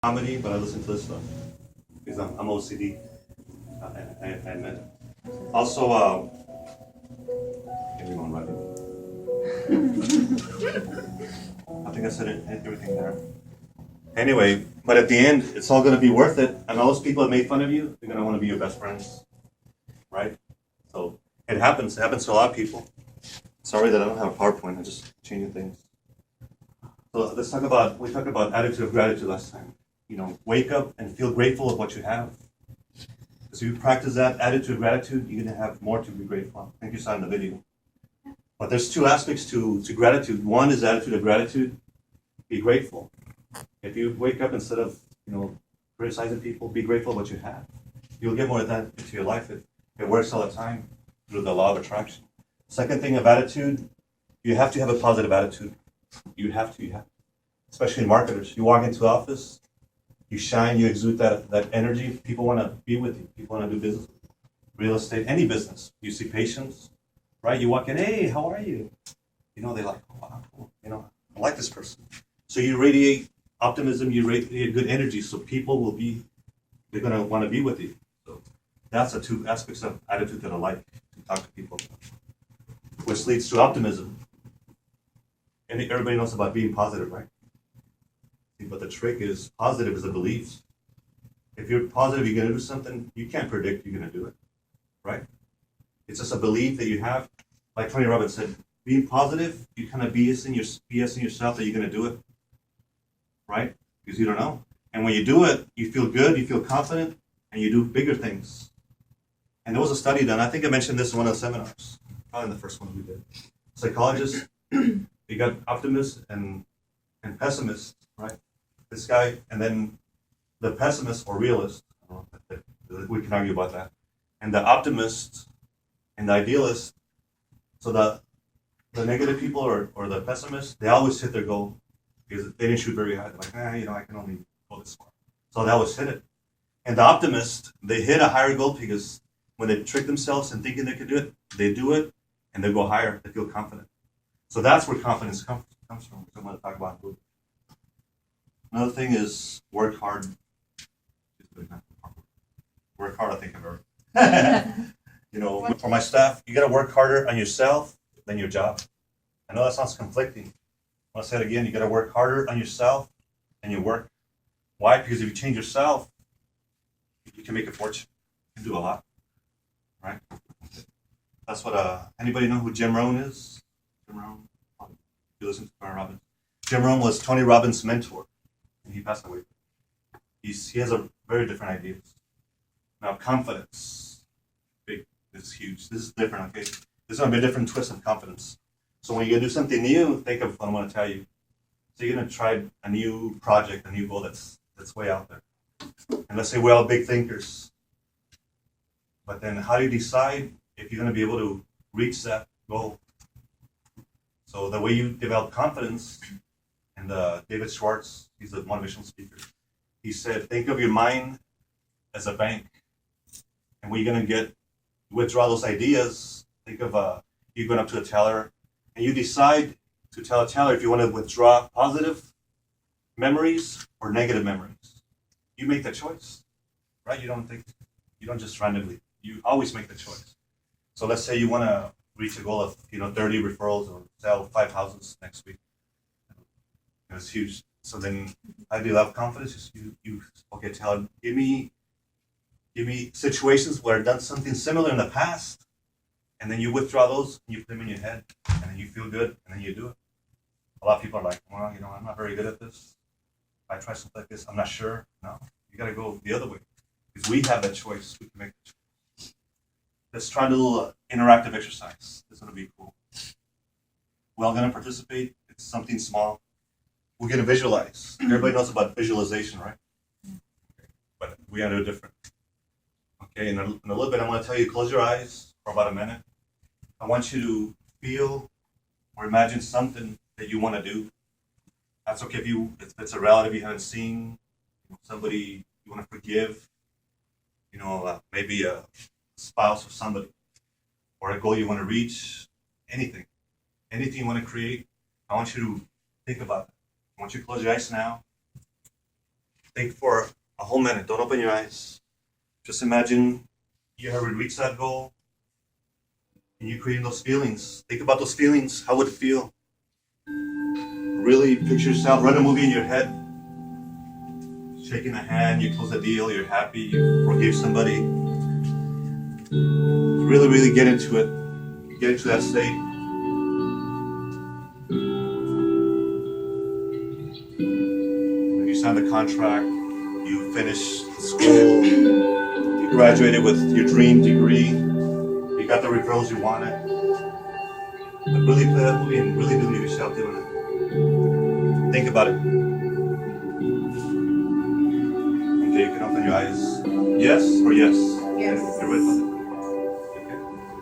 comedy, but I listen to this stuff because I'm OCD. I admit it. Also, everyone right. I think I said everything there. Anyway, but at the end, it's all going to be worth it. And all those people that made fun of you, they're going to want to be your best friends, right? So it happens. It happens to a lot of people. Sorry that I don't have a PowerPoint. I'm just changing things. So let's talk about, we talked about attitude of gratitude last time. You know, wake up and feel grateful of what you have. Because if you practice that attitude of gratitude, you're going to have more to be grateful for. I think you saw in the video. But there's two aspects to gratitude. One is attitude of gratitude. Be grateful. If you wake up instead of, criticizing people, be grateful for what you have. You'll get more of that into your life. It works all the time through the law of attraction. Second thing of attitude, you have to have a positive attitude. You have to. Especially marketers. You walk into the office, you shine, you exude that energy. People want to be with you. People want to do business. Real estate, any business. You see patients, right? You walk in, hey, how are you? They're like, oh, wow, cool. I like this person. So you radiate optimism, you radiate good energy, so people they're going to want to be with you. So that's the two aspects of attitude that I like to talk to people about, which leads to optimism. And everybody knows about being positive, right? But the trick is, positive is a belief. If you're positive you're going to do something, you can't predict you're going to do it, right? It's just a belief that you have. Like Tony Robbins said, being positive, you kind of BS in yourself that you're going to do it, right? Because you don't know. And when you do it, you feel good, you feel confident, and you do bigger things. And there was a study done, I think I mentioned this in one of the seminars, probably in the first one we did. Psychologists, you got optimists and pessimists, right? This guy, and then the pessimist or realist, we can argue about that, and the optimist and the idealist. So the negative people or the pessimists, they always hit their goal because they didn't shoot very high. They're like, I can only go this far. So they always hit it. And the optimist, they hit a higher goal because when they trick themselves and thinking they could do it, they do it and they go higher. They feel confident. So that's where confidence comes from, which I'm going to talk about. Another thing is work hard. Work hard, I think I've heard. For my staff, you got to work harder on yourself than your job. I know that sounds conflicting. I'll say it again. You got to work harder on yourself than your work. Why? Because if you change yourself, you can make a fortune. You can do a lot, right? That's what. Anybody know who Jim Rohn is? Jim Rohn. You listen to Tony Robbins. Jim Rohn was Tony Robbins' mentor, and he passed away. He has a very different ideas. Now, confidence, big. This is huge. This is different. Okay, there's going to be a different twist of confidence. So when you're going to do something new, think of what I'm going to tell you. So you're going to try a new project, a new goal that's way out there. And let's say we're all big thinkers. But then how do you decide if you're going to be able to reach that goal? So the way you develop confidence, and David Schwartz, he's a motivational speaker, he said, think of your mind as a bank. And when you're going to withdraw those ideas, think of you going up to a teller, and you decide to tell a teller if you want to withdraw positive memories or negative memories. You make the choice, right? You don't just randomly. You always make the choice. So let's say you want to reach a goal of 30 referrals or sell 5 houses next week. It's huge. So then, how do you have confidence? You okay? Tell give me situations where I've done something similar in the past, and then you withdraw those and you put them in your head, and then you feel good, and then you do it. A lot of people are like, well, I'm not very good at this. If I try something like this, I'm not sure. No, you got to go the other way because we have that choice. We can make the choice. Let's try a little interactive exercise. This is going to be cool. We're all going to participate. It's something small. We're going to visualize. Everybody knows about visualization, right? But we got to do it different. Okay, in a little bit, I'm going to tell you, close your eyes for about a minute. I want you to feel or imagine something that you want to do. That's okay if it's a relative you haven't seen, somebody you want to forgive, maybe a spouse or somebody, or a goal you want to reach, anything you want to create. I want you to think about it. I want you to close your eyes now. think for a whole minute. Don't open your eyes. Just imagine you have reached that goal and you're creating those feelings. Think about those feelings. How would it feel? Really picture yourself, run a movie in your head. Shaking a hand, you close a deal, you're happy, you forgive somebody. Really, really get into it. Get into that state. When you sign the contract, you finish school, you graduated with your dream degree, you got the referrals you wanted. But really play that movie and really believe yourself doing it. Think about it. Okay, you can open your eyes. Yes or yes? Yes. You're with me.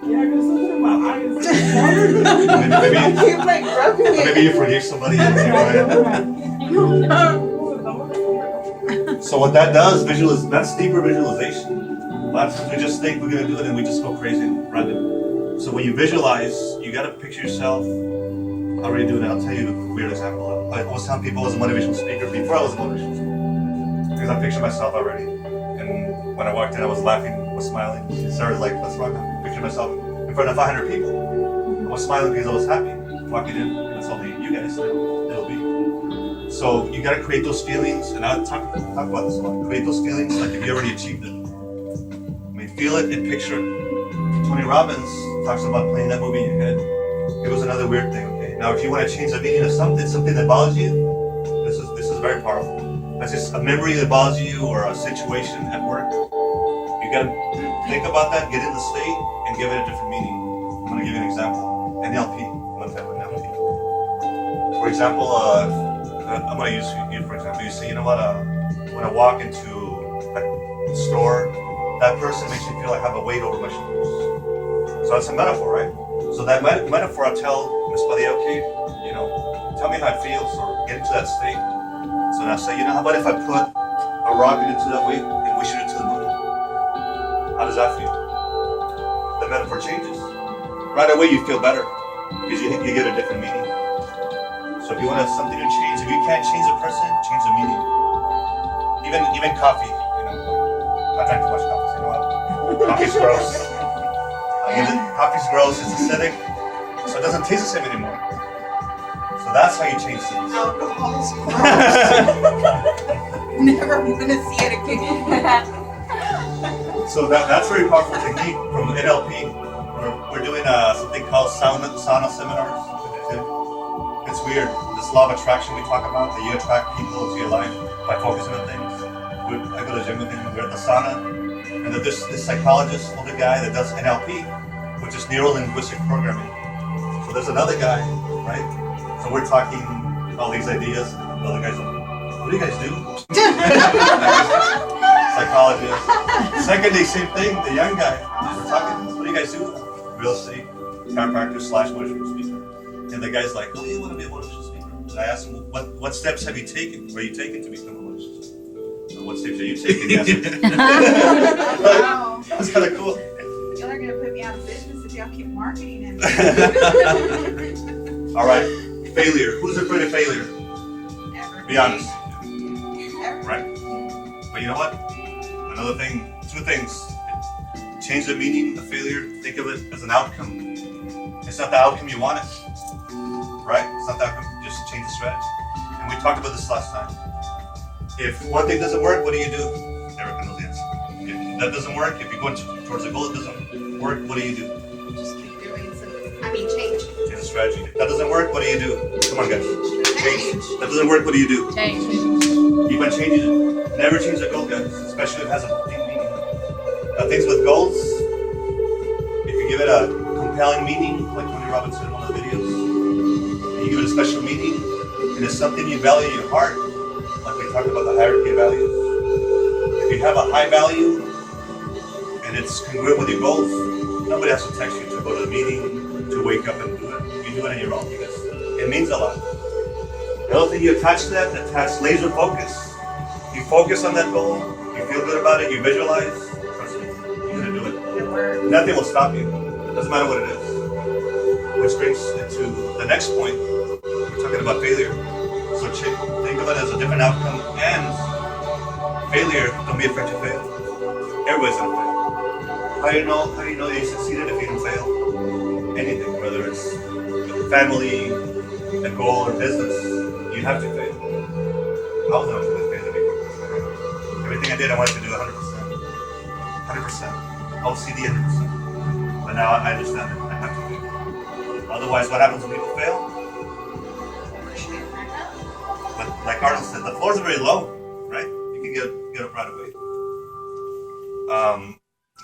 Yeah, because something in my eyes. Maybe you forgive somebody. So what that does, that's deeper visualization. A lot of times we just think we're going to do it and we just go crazy and random. So when you visualize, you got to picture yourself. How are you doing it? I'll tell you a weird example. I was telling people I was a motivational speaker before I was a motivational speaker. Because I pictured myself already. And when I walked in, I was laughing, was smiling. Sarah was like, let's rock. I pictured myself in front of 500 people. I was smiling because I was happy. Walking in, and it's only you guys, it'll be. So you gotta create those feelings, and I'll talk about this a lot. Create those feelings like if you already achieved it. I mean, feel it and picture it. Tony Robbins talks about playing that movie in your head. It was another weird thing, okay? Now, if you want to change the meaning of something that bothers you, this is very powerful. That's just a memory that bothers you or a situation at work. You gotta think about that, get in the state, and give it a different meaning. I'm gonna give you an example. NLP. I'm gonna tell you NLP. For example, I'm gonna use you for example. You say, you know what? When I walk into a store, that person makes me feel like I have a weight over my shoulders. So that's a metaphor, right? So that metaphor, I'll tell Miss Buddy, okay, tell me how it feels, or get into that state. So now say, how about if I put a rocket into that weight and we shoot it to the moon? How does that feel? The metaphor changes. Right away you feel better because you get a different meaning. So if you want something to change, if you can't change a person, change the meaning. Even coffee, I drank too much coffee, so you know what? Coffee's gross. Coffee's gross, it's acidic, so it doesn't taste the same anymore. So that's how you change things. Alcohol's gross. Never want to see it again. So that's a very powerful technique from NLP. We're doing something called sauna seminars. It's weird. This law of attraction we talk about, that you attract people into your life by focusing on things. I go to the gym with him, we're at the sauna, and there's this psychologist, older guy that does NLP, which is neuro-linguistic programming. So there's another guy, right? So we're talking all these ideas, and the other guy's like, what do you guys do? Psychologist. Second day, same thing, the young guy. We're talking, what do you guys do? Real estate, chiropractor / motivational speaker. And the guy's like, oh, you want to be a motivational speaker? And I asked him, what steps have you taken? Were you taken to become a motivational speaker? So what steps are you taking? Yes. Wow. That's kind of cool. Y'all are going to put me out of business if y'all keep marketing it. All right, failure. Who's afraid of failure? Everybody. Be honest. Everybody. Right? But you know what? Another thing, two things. Change the meaning of failure. Think of it as an outcome. It's not the outcome you wanted. Right? It's not the outcome. Just change the strategy. And we talked about this last time. If one thing doesn't work, what do you do? Erica knows the answer. If that doesn't work, if you're going towards a goal that doesn't work, what do you do? Just keep doing change. Change the strategy. If that doesn't work, what do you do? Come on, guys. Change. That doesn't work, what do you do? Change. Keep on changing it. Never change the goal, guys, especially if it has a deep meaning. Now, things with goals, if you give it a compelling meaning, like Tony Robbins said in one of the videos, and you give it a special meaning, and it's something you value in your heart, like we talked about the hierarchy of values. If you have a high value, and it's congruent with your goals, nobody has to text you to go to the meeting, to wake up and do it. You do it on your own because it means a lot. The other thing you attach to that, attach laser focus. You focus on that goal, you feel good about it, you visualize, trust me, you're going to do it. Nothing will stop you. Doesn't matter what it is. Which brings it to the next point. We're talking about failure. So think of it as a different outcome and failure, don't be afraid to fail. Everybody's gonna fail. How do you know that you succeeded if you didn't fail? Anything, whether it's with family, a goal, or business, you have to fail. I was never going to fail before. Everything I did, I wanted to do 100%. 100%. OCD 100%. But now I understand that I have to fail. Otherwise, what happens when people fail? But like Arnold said, the floors are very low, right? You can get up right away.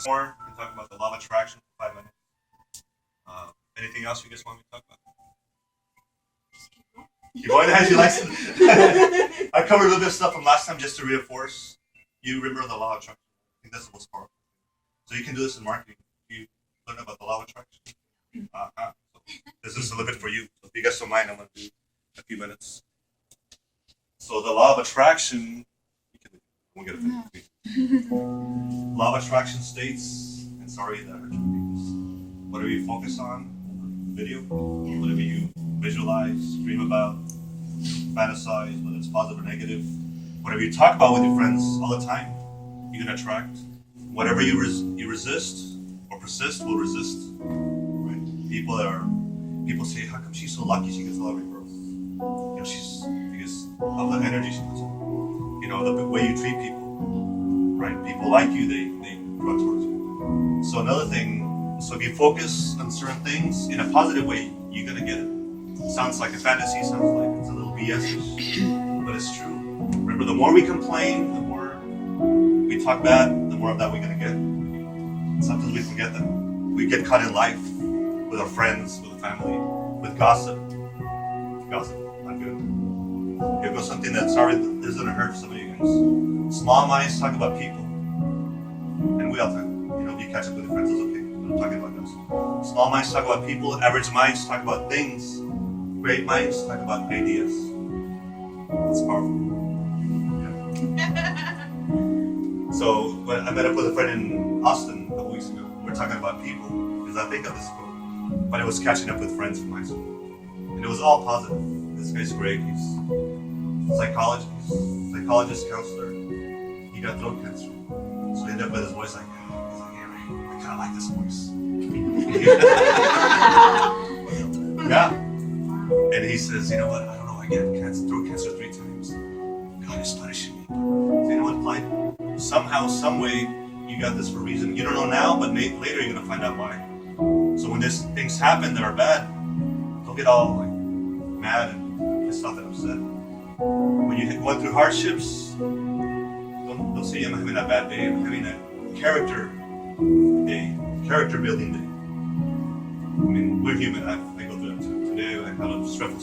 More, we can talk about the law of attraction for 5 minutes. Anything else you guys want me to talk about? Keep going as you like. I covered a little bit of stuff from last time just to reinforce. You remember the law of attraction. I think that's the most powerful. So you can do this in marketing. You learn about the law of attraction. So this is a little bit for you. So if you guys don't mind, I'm going to do a few minutes. So the law of attraction, we'll get it. Law of attraction states, and sorry that I heard you repeat this, whatever you focus on, video, whatever you visualize, dream about, fantasize, whether it's positive or negative, whatever you talk about with your friends all the time, you're going to attract. Whatever you resist or persist will resist. Right? People say, how come she's so lucky she gets all of her girls? You know, she's because of the energy she puts in. You know, the way you treat people. Right? People like you, they draw towards you. So another thing, so if you focus on certain things in a positive way, you're gonna get it. Sounds like a fantasy, sounds like it's a little BS-ish, but it's true. Remember, the more we complain, the more we talk bad, the more of that we're gonna get. Sometimes we forget that. We get caught in life with our friends, with the family, with gossip. Gossip, not good. Here goes something that is gonna hurt some of you guys. Small minds talk about people, and we all talk. You know, if you catch up with your friends, it's okay. I'm talking about this. Small minds talk about people. Average minds talk about things. Great minds talk about ideas. It's powerful. Yeah. So when I met up with a friend in Austin a couple weeks ago, we were talking about people because I think of this quote, but it was catching up with friends from high school, and it was all positive. This guy's great. He's a psychologist, counselor. He got throat cancer. So he ended up with his voice like, I kind of like this voice. Yeah. And he says, you know what? I don't know. I get throat cancer 3 times. God is punishing me. So you know what? Like, somehow, some way, you got this for a reason. You don't know now, but later you're gonna find out why. So when these things happen that are bad, don't get all like mad and pissed off and upset. When you're going through hardships, don't say I'm having a bad day. I'm having a character building day. I mean, we're human. I go through that too. Today I had a stressful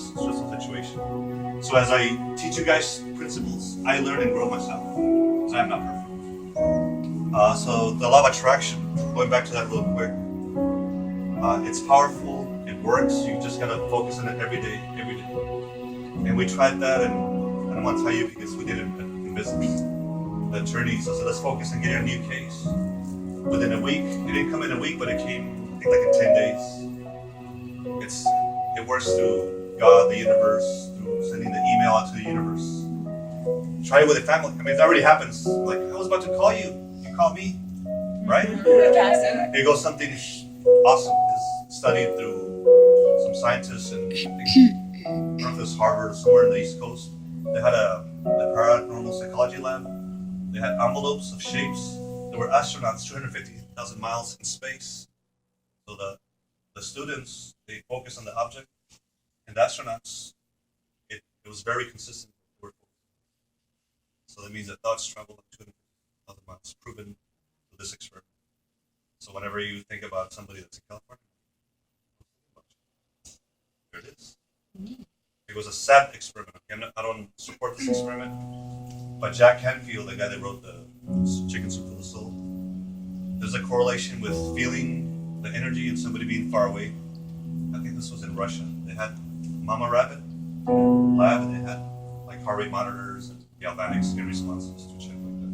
situation. So as I teach you guys principles, I learn and grow myself. Because I'm not perfect. So the law of attraction, going back to that real quick, it's powerful. It works. You just gotta focus on it every day. And we tried that, and I don't want to tell you because we did it in business. The attorney said, let's focus on getting a new case. Within a week, it didn't come in a week, but it came, I think, like in 10 days. It works through God, the universe, through sending the email out to the universe. Try it with a family. I mean, it already happens. Like, I was about to call you. You called me, right? Here goes something awesome. It's studied through some scientists, and I think, I don't know if it was Harvard or somewhere in the East Coast. They had a paranormal psychology lab. They had envelopes of shapes. There were astronauts 250,000 miles in space. So the students, they focus on the object, and the astronauts, it was very consistent. So that means that thoughts travel like 250,000 miles, proven through this experiment. So whenever you think about somebody that's in California, there it is. It was a sad experiment. I don't support this experiment, but Jack Canfield, the guy that wrote the Chicken Soup for the Soul, there's a correlation with feeling the energy and somebody being far away. I think this was in Russia. They had mama rabbit lab, and they had like heart rate monitors and galvanic skin responses to check like the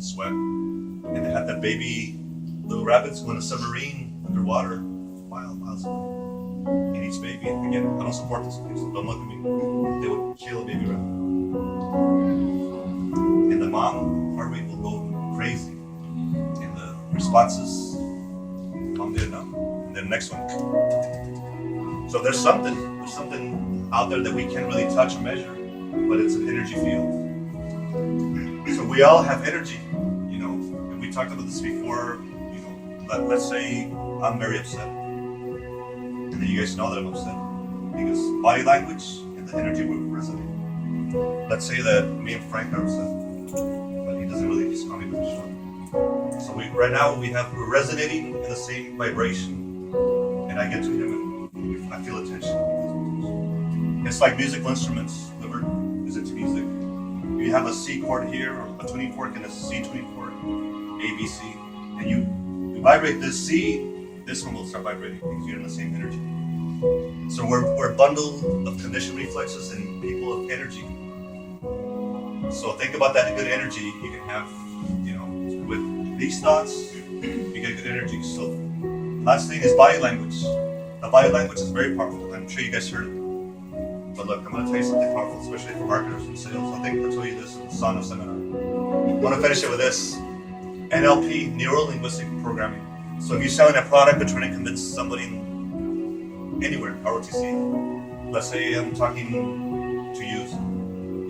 sweat. And they had that baby little rabbits go in a submarine underwater, miles away. And each baby, and again, I don't support this place, so don't look at me. They would kill a baby rabbit. And the mom heart rate will go crazy. And the responses, mom didn't know. And then the next one. So there's something out there that we can't really touch or measure, but it's an energy field. So we all have energy, you know. And we talked about this before, you know. Let's say I'm very upset, and then you guys know that I'm upset because body language and the energy will resonate. Let's say that me and Frank are upset, but he doesn't really just call me very short. So right now we're resonating in the same vibration, and I get to him and I feel attention. It's like musical instruments. Whoever is into music, you have a C chord here, or a tuning fork and a C tuning fork, A, B, C, and you vibrate this C, this one will start vibrating because you're in the same energy. So we're a bundle of conditioned reflexes and people of energy. So think about that good energy you can have, you know, with these thoughts, you get good energy. So last thing is body language. The body language is very powerful. I'm sure you guys heard it. But look, I'm going to tell you something powerful, especially for marketers and sales. I think I'll tell you this in the Sauna seminar. I want to finish it with this. NLP, Neuro-Linguistic Programming. So if you're selling a product or trying to convince somebody anywhere, ROTC, let's say I'm talking to you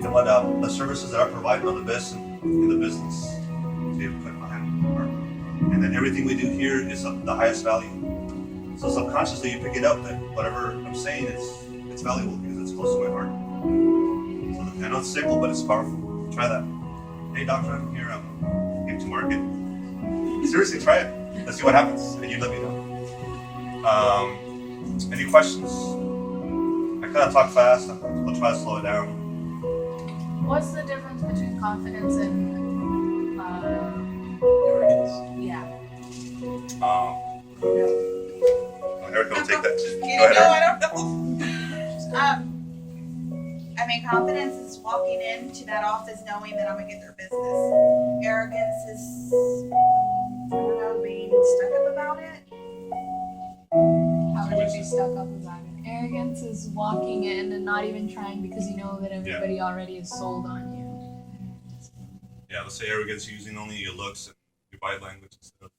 know what, the services that I provide are the best in the business. So you put my hand in the heart. And then everything we do here is of the highest value. So subconsciously you pick it up that whatever I'm saying it's valuable because it's close to my heart. So I know it's simple, but it's powerful. Try that. Hey doctor, I'm here, I'm getting to market. Seriously, try it. Let's see what happens, and you let me know. Any questions? I kind of talk fast. I'll try to slow it down. What's the difference between confidence and Arrogance. yeah? Erica will take that. Just Go kidding. ahead, No, Erica. I don't know. I mean, confidence is walking into that office knowing that I'm gonna get their business. Arrogance is, I don't know, being stuck up about it. How would you be stuck up about it? Arrogance is walking in and not even trying because you know that everybody already is sold on you. Yeah, let's say arrogance using only your looks and your body language instead of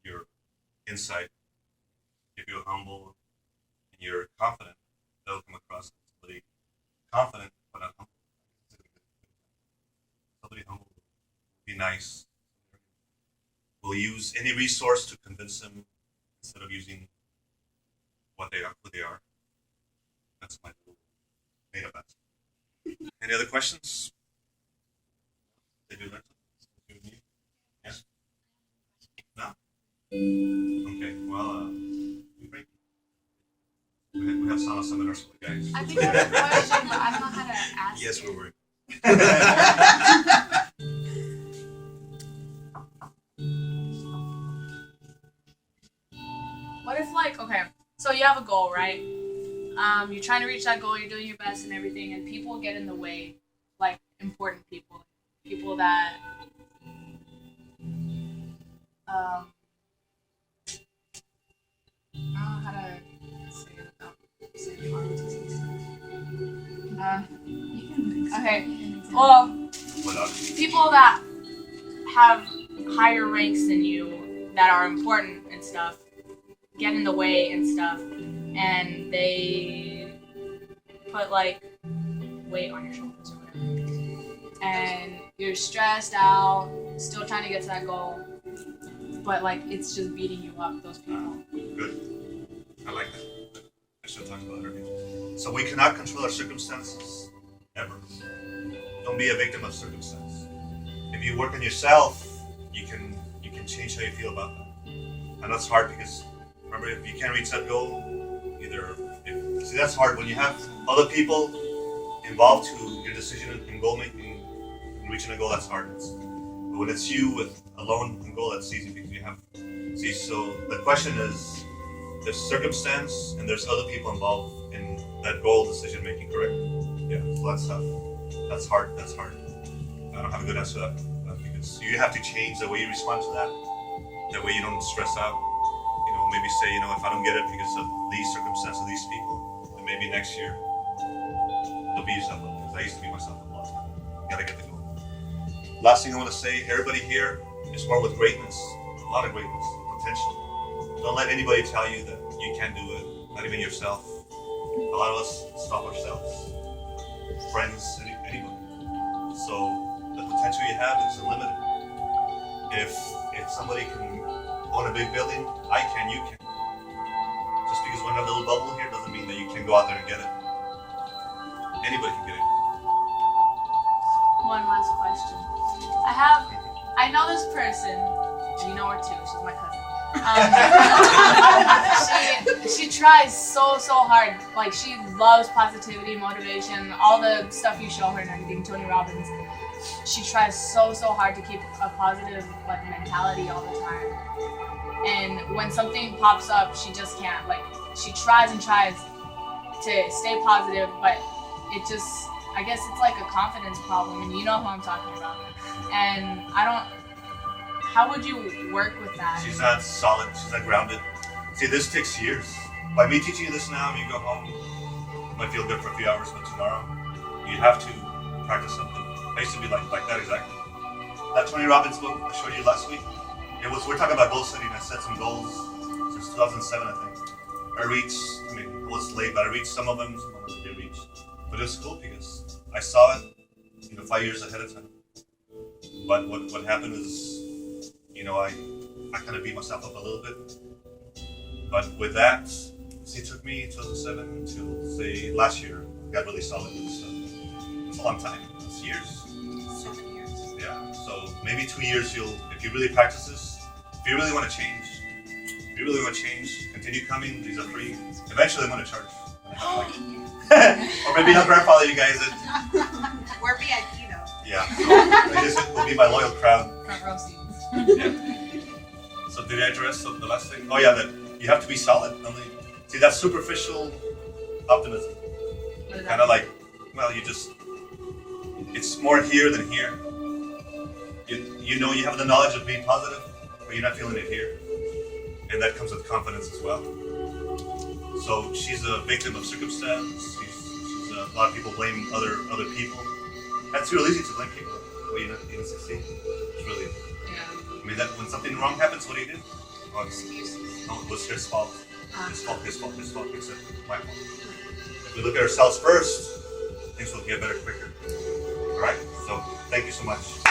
your insight. If you're humble and you're confident, that'll come across as somebody confident but not humble. Somebody humble will be nice. Will use any resource to convince them instead of using what they are, who they are. That's my little made up answer. Any other questions? Did you learn something? Yes? No? Okay, well, we have sauna seminars for the guys. I think I have a question, but I don't know how to ask Yes, it. we're working. What if like, okay, so you have a goal, right? You're trying to reach that goal, you're doing your best and everything, and people get in the way, like important people that I don't know how to say it without saying ROTC stuff. Okay, well, What else? people that have higher ranks than you that are important and stuff get in the way and stuff, and they put like weight on your shoulders or whatever, and you're stressed out, still trying to get to that goal, but like it's just beating you up, those people. Good. I like that. I should have talked about it earlier. So we cannot control our circumstances, ever. Don't be a victim of circumstance. If you work on yourself, you can change how you feel about that. I know it's hard because remember, if you can't reach that goal, see that's hard when you have other people involved to your decision and goal making and reaching a goal. That's hard. But when it's you with alone and goal, that's easy because you have. See, so the question is, there's circumstance and there's other people involved in that goal decision making. Correct? Yeah. So that's tough. That's hard. That's hard. I don't have a good answer to that because you have to change the way you respond to that. That way you don't stress out. Maybe say, if I don't get it because of these circumstances, these people, then maybe next year, don't beat yourself up. Because I used to beat myself up a lot of time. You gotta get the goal. last thing I want to say, everybody here is born with greatness, a lot of greatness, potential. Don't let anybody tell you that you can't do it, not even yourself. A lot of us stop ourselves, friends, anyone. So the potential you have is unlimited. If somebody can own a big building, I can, you can. Just because we're in a little bubble here doesn't mean that you can go out there and get it. Anybody can get it. One last question. I know this person. You know her too. She's my cousin. She tries so hard. Like, she loves positivity, motivation, all the stuff you show her and everything. Tony Robbins. She tries so hard to keep a positive mentality all the time. And when something pops up, she just can't. Like, she tries and tries to stay positive, but it just, I guess it's like a confidence problem, and you know who I'm talking about. And how would you work with that? She's not solid, she's not grounded. See, this takes years. By me teaching you this now, you go home, you might feel good for a few hours, but tomorrow, you have to practice something. I used to be like that exactly. That Tony Robbins book I showed you last week, we're talking about goal setting. I set some goals since 2007, I think. I was late, but I reached some of them I didn't reach. But it was cool because I saw it, 5 years ahead of time. But what happened is, I kind of beat myself up a little bit. But with that, it took me 2007 to say last year, I got really solid with this stuff. It's a long time. It's years. 7 years. Yeah. So maybe 2 years if you really practice this, if you really want to change, continue coming. These are free. Eventually I'm going to charge. Or maybe I'll grandfather you guys in. We're VIP though. Yeah. So this will be my loyal crowd. Front row seats. Yeah. So did I address the last thing? Oh yeah, that you have to be solid. See, that's superficial optimism. Kind of like, well, it's more here than here. You have the knowledge of being positive, but you're not feeling it here. And that comes with confidence as well. So she's a victim of circumstance. A lot of people blame other people. That's real easy to blame people when you didn't succeed. It's really easy. Yeah. I mean, that when something wrong happens, what do you do? Oh, Excuses. it was his fault. His fault, except my fault. If we look at ourselves first, things will get better quicker. All right? So, thank you so much.